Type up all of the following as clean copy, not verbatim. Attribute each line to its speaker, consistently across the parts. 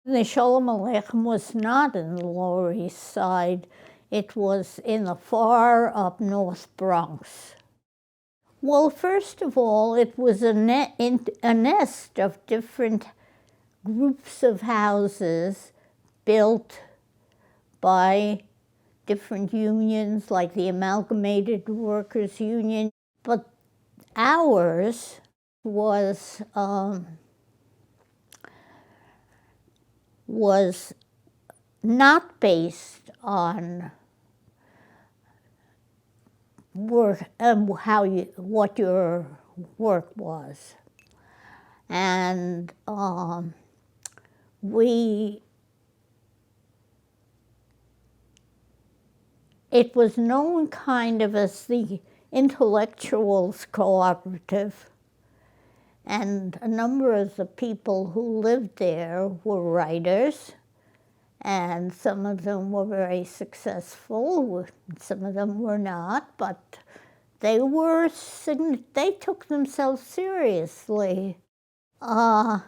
Speaker 1: The Sholem Aleichem was not in the Lower East Side. It was in the far up north Bronx. Well, first of all, it was a nest of different groups of houses built by different unions, like the Amalgamated Workers Union. But ours was not based on work, what your work was, and it was known kind of as the intellectuals cooperative, and a number of the people who lived there were writers, and some of them were very successful, some of them were not, but they took themselves seriously. And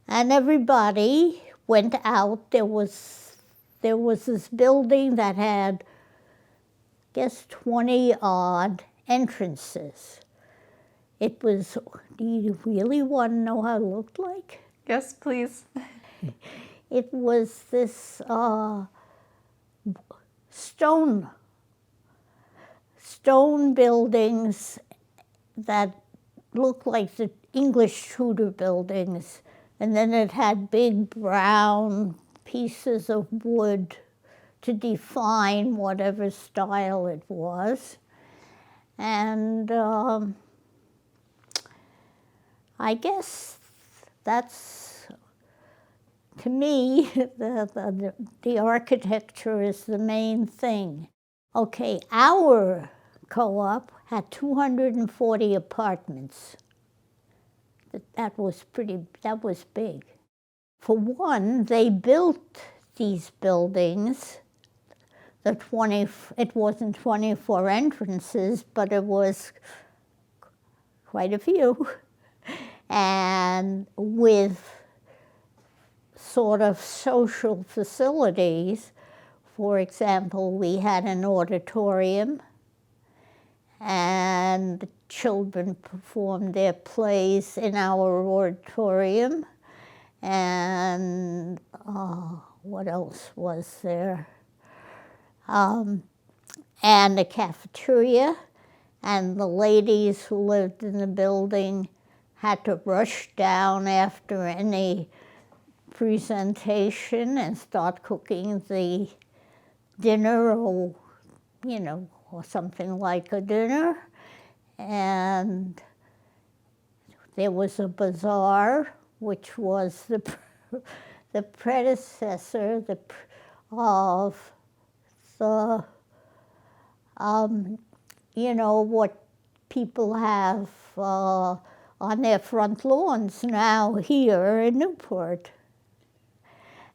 Speaker 1: everybody went out. There was this building that had, I guess, 20-odd entrances. It was, do you really want to know how it looked like?
Speaker 2: Yes, please.
Speaker 1: It was this stone buildings that looked like the English Tudor buildings, and then it had big brown pieces of wood to define whatever style it was. And I guess that's, to me, the architecture is the main thing. Okay, our co-op had 240 apartments. That was big. For one, they built these buildings, it wasn't 24 entrances, but it was quite a few, and with sort of social facilities. For example, we had an auditorium, and the children performed their plays in our auditorium. And what else was there? And a cafeteria, and the ladies who lived in the building had to rush down after any presentation and start cooking the dinner, or or something like a dinner. And there was a bazaar, which was the predecessor of the what people have on their front lawns now here in Newport.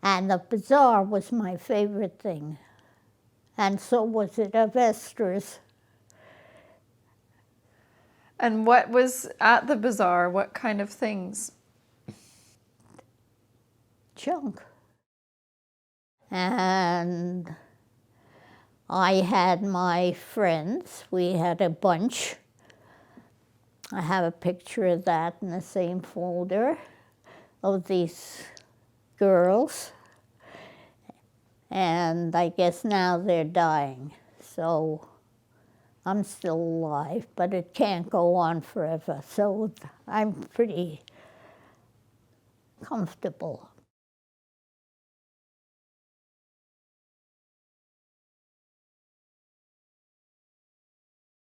Speaker 1: And the bazaar was my favorite thing. And so was it of Esther's.
Speaker 2: And what was at the bazaar? What kind of things?
Speaker 1: Junk. And I had my friends. We had a bunch. I have a picture of that in the same folder of these girls. And I guess now they're dying. So I'm still alive, but it can't go on forever. So I'm pretty comfortable.